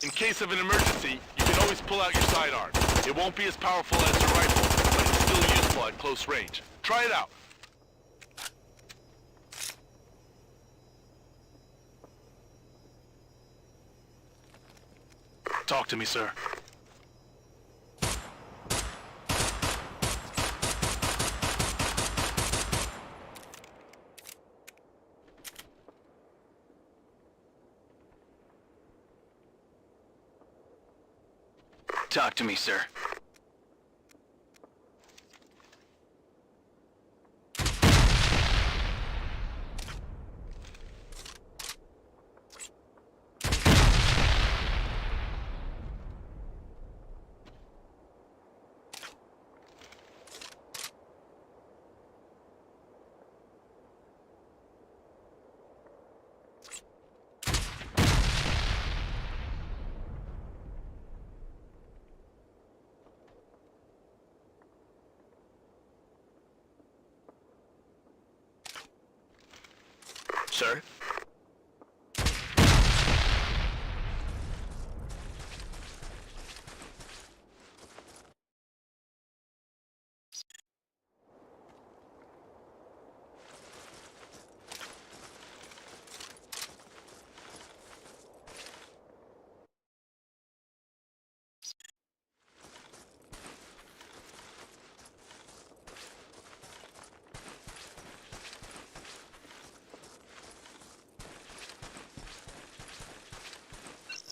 In case of an emergency, you can always pull out your sidearm. It won't be as powerful as your rifle, but it's still useful at close range. Try it out. Talk to me, sir. Talk to me, sir. Sir?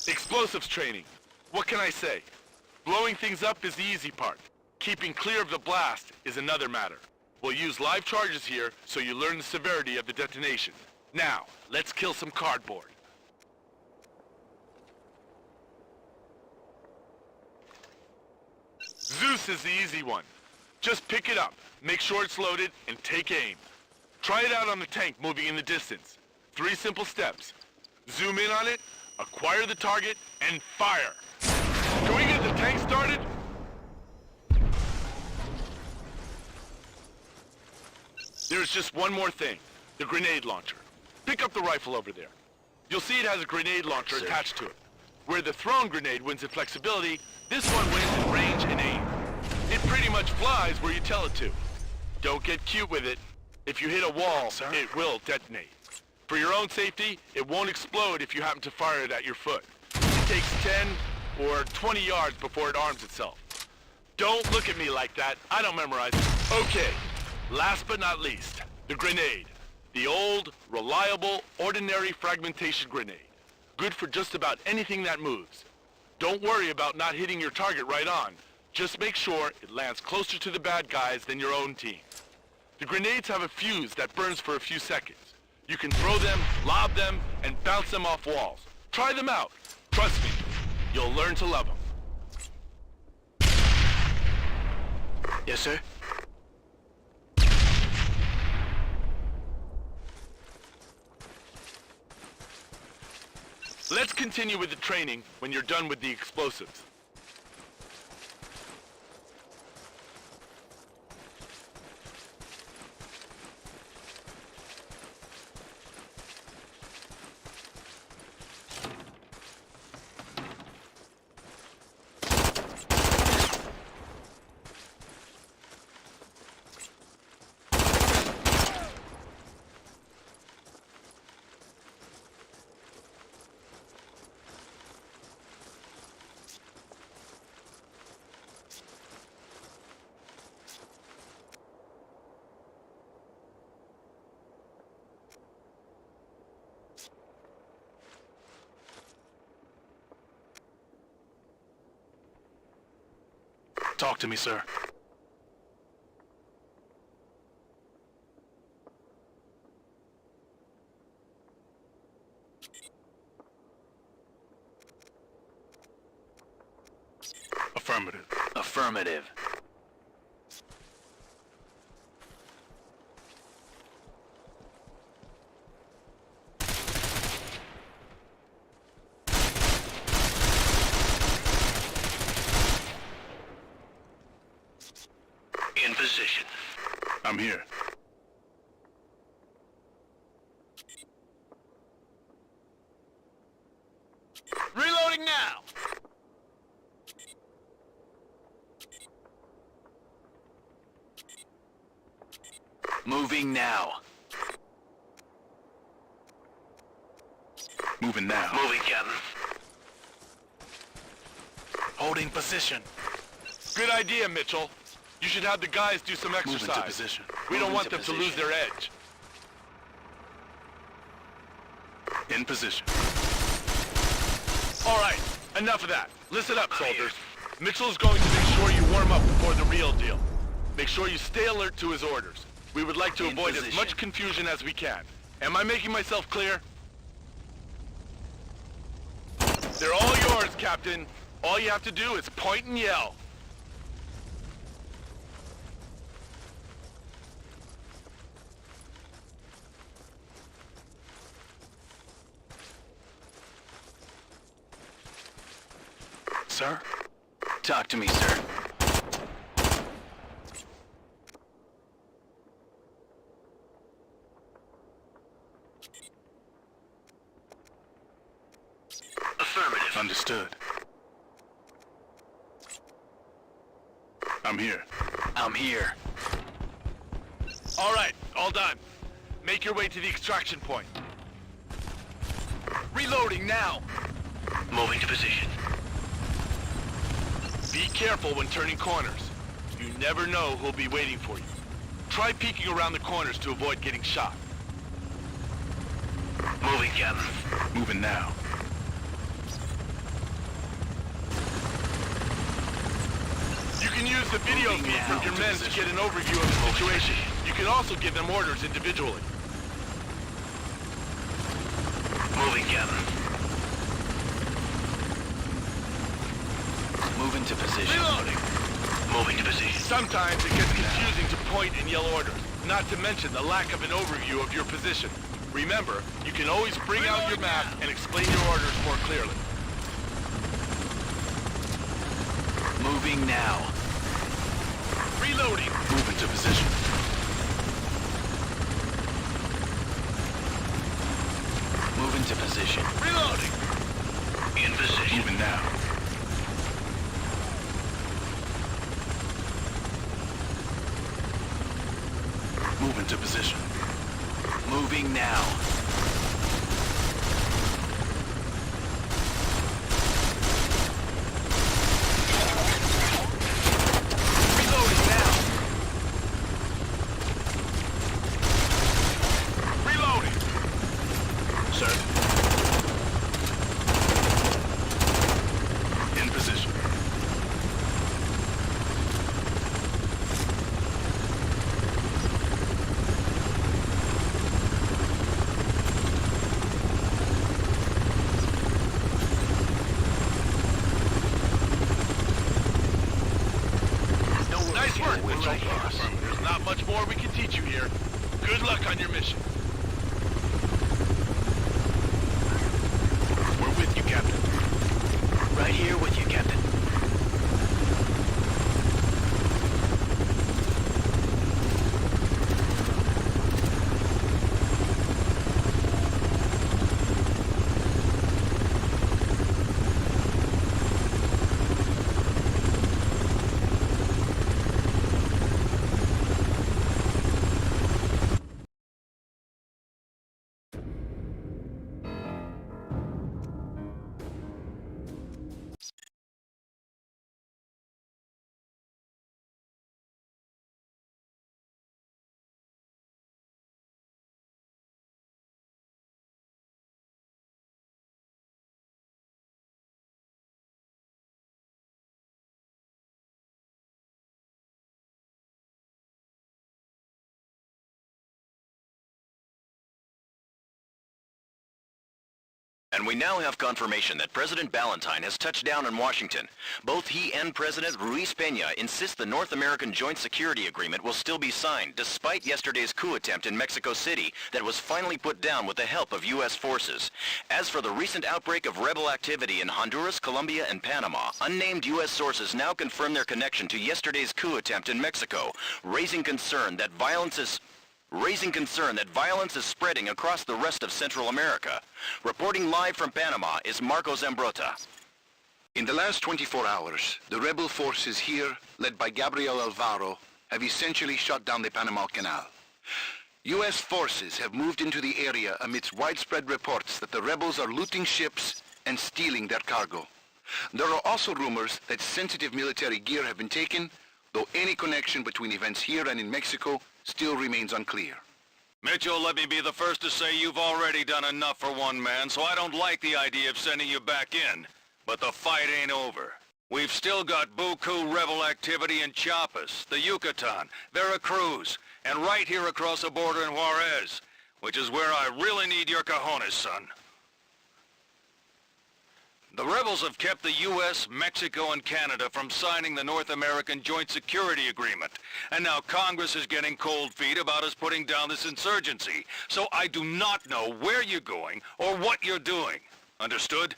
Explosives training. What can I say? Blowing things up is the easy part. Keeping clear of the blast is another matter. We'll use live charges here so you learn the severity of the detonation. Now, let's kill some cardboard. Zeus is the easy one. Just pick it up, make sure it's loaded, and take aim. Try it out on the tank moving in the distance. 3 simple steps. Zoom in on it, acquire the target, and fire. Can we get the tank started? There's just one more thing. The grenade launcher. Pick up the rifle over there. You'll see it has a grenade launcher attached to it. Where the thrown grenade wins in flexibility, this one wins in range and aim. It pretty much flies where you tell it to. Don't get cute with it. If you hit a wall, it will detonate. For your own safety, it won't explode if you happen to fire it at your foot. It takes 10 or 20 yards before it arms itself. Don't look at me like that. I don't memorize it. Okay, last but not least, the grenade. The old, reliable, ordinary fragmentation grenade. Good for just about anything that moves. Don't worry about not hitting your target right on. Just make sure it lands closer to the bad guys than your own team. The grenades have a fuse that burns for a few seconds. You can throw them, lob them, and bounce them off walls. Try them out. Trust me, you'll learn to love them. Yes, sir? Let's continue with the training when you're done with the explosives. Talk to me, sir. Affirmative. Affirmative. In position. I'm here. Reloading! Moving now! Moving now. Moving now. Moving, Captain. Holding position. Good idea, Mitchell. You should have the guys do some Move exercise. into position. We don't Move want into them to lose position. their edge. In position. All right, enough of that. Listen up, soldiers. Mitchell's going to make sure you warm up before the real deal. Make sure you stay alert to his orders. We would like to In avoid as position. much confusion as we can. Am I making myself clear? They're all yours, Captain. All you have to do is point and yell. Sir? Talk to me, sir. Affirmative. Understood. I'm here. I'm here. All right, all done. Make your way to the extraction point. Reloading now. Moving to position. Be careful when turning corners. You never know who'll be waiting for you. Try peeking around the corners to avoid getting shot. Moving, Captain. Moving now. You can use the video Moving feed from now your to men to position. get an overview of the situation. You can also give them orders individually. Moving, Captain. Moving to position. Reloading! Moving to position. Sometimes it gets confusing to point and yell orders, not to mention the lack of an overview of your position. Remember, you can always bring out your map and explain your orders more clearly. Moving now. Reloading! Moving to position. Moving to position. Reloading! In position. Moving now. Moving to position. Moving now. Reloading now! Reloading! Sir. In position. Nice work, Mitchell. boss. There's not much more we can teach you here. Good luck on your mission. We're with you, Captain. Right here with you, Captain. And we now have confirmation that President Ballantyne has touched down in Washington. Both he and President Ruiz Peña insist the North American Joint Security Agreement will still be signed, despite yesterday's coup attempt in Mexico City that was finally put down with the help of U.S. forces. As for the recent outbreak of rebel activity in Honduras, Colombia, and Panama, unnamed U.S. sources now confirm their connection to yesterday's coup attempt in Mexico, raising concern that violence is spreading across the rest of Central America. Reporting live from Panama is Marcos Zambrota. In the last 24 hours, the rebel forces here, led by Gabriel Alvaro, have essentially shut down the Panama Canal. U.S. forces have moved into the area amidst widespread reports that the rebels are looting ships and stealing their cargo. There are also rumors that sensitive military gear have been taken, though any connection between events here and in Mexico still remains unclear. Mitchell, let me be the first to say you've already done enough for one man, so I don't like the idea of sending you back in. But the fight ain't over. We've still got buku rebel activity in Chiapas, the Yucatan, Veracruz, and right here across the border in Juarez, which is where I really need your cojones, son. The rebels have kept the U.S., Mexico, and Canada from signing the North American Joint Security Agreement, and now Congress is getting cold feet about us putting down this insurgency, so I do not know where you're going or what you're doing. Understood?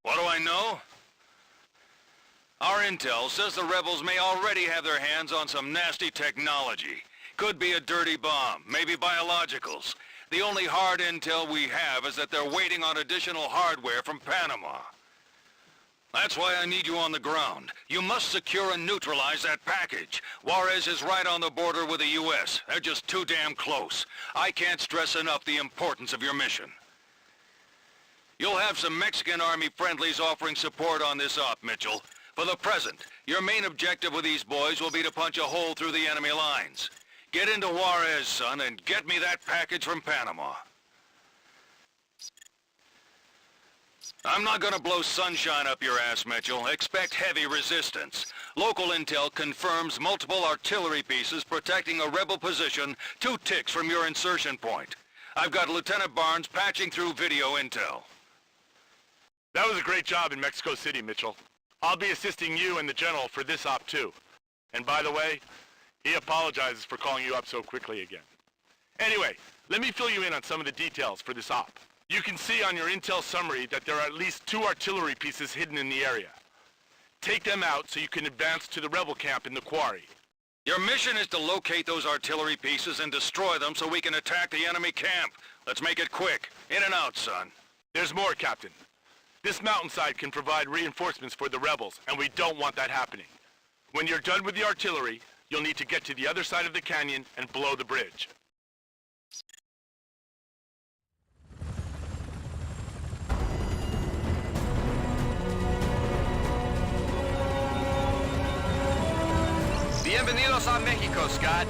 What do I know? Our intel says the rebels may already have their hands on some nasty technology. Could be a dirty bomb, maybe biologicals. The only hard intel we have is that they're waiting on additional hardware from Panama. That's why I need you on the ground. You must secure and neutralize that package. Juarez is right on the border with the U.S. They're just too damn close. I can't stress enough the importance of your mission. You'll have some Mexican Army friendlies offering support on this op, Mitchell. For the present, your main objective with these boys will be to punch a hole through the enemy lines. Get into Juarez, son, and get me that package from Panama. I'm not gonna blow sunshine up your ass, Mitchell. Expect heavy resistance. Local intel confirms multiple artillery pieces protecting a rebel position 2 ticks from your insertion point. I've got Lieutenant Barnes patching through video intel. That was a great job in Mexico City, Mitchell. I'll be assisting you and the General for this op too. And by the way, he apologizes for calling you up so quickly again. Anyway, let me fill you in on some of the details for this op. You can see on your intel summary that there are at least 2 artillery pieces hidden in the area. Take them out so you can advance to the rebel camp in the quarry. Your mission is to locate those artillery pieces and destroy them so we can attack the enemy camp. Let's make it quick. In and out, son. There's more, Captain. This mountainside can provide reinforcements for the rebels, and we don't want that happening. When you're done with the artillery, you'll need to get to the other side of the canyon and blow the bridge. Bienvenidos a Mexico, Scott.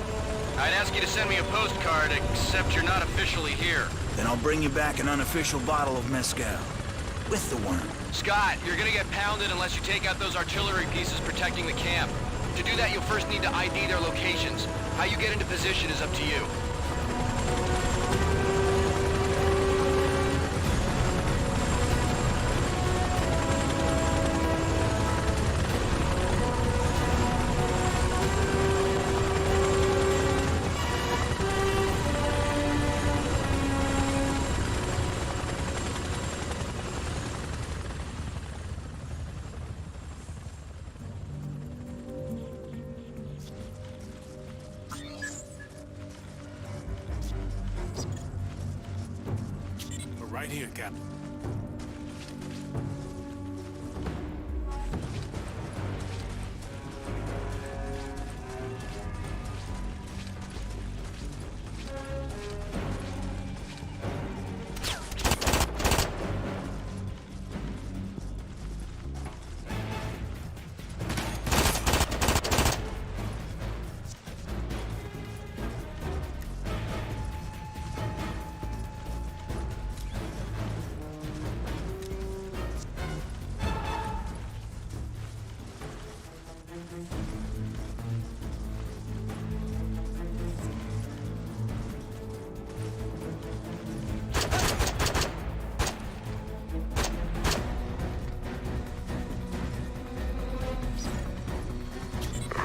I'd ask you to send me a postcard, except you're not officially here. Then I'll bring you back an unofficial bottle of mezcal. With the worm. Scott, you're gonna get pounded unless you take out those artillery pieces protecting the camp. To do that, you'll first need to ID their locations. How you get into position is up to you. Right here, Captain.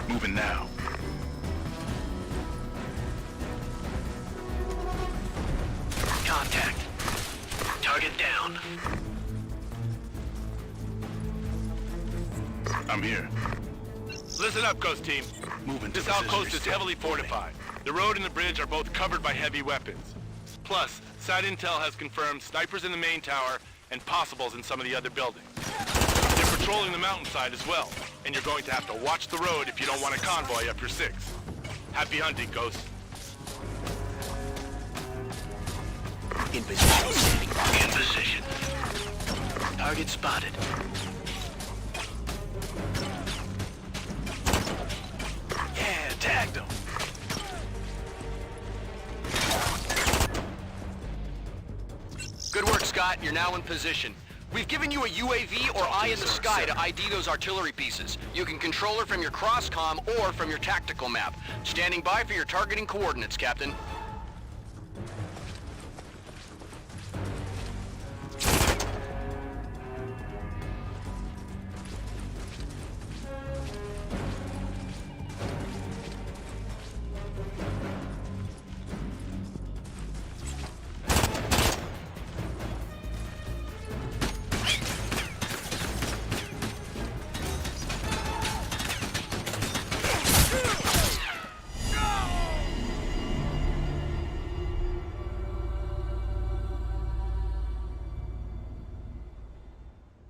Moving now. Contact. Target down. I'm here. Listen up, Ghost Team. Moving to This position. outpost is heavily fortified. The road and the bridge are both covered by heavy weapons. Plus, side intel has confirmed snipers in the main tower and possibles in some of the other buildings. patrolling the mountainside as well, and you're going to have to watch the road if you don't want a convoy up your six. Happy hunting, Ghost. In position, standing by. In position. Target spotted. Yeah, tagged him. Good work, Scott. You're now in position. We've given you a UAV or eye in the sky to ID those artillery pieces. You can control her from your cross-comm or from your tactical map. Standing by for your targeting coordinates, Captain.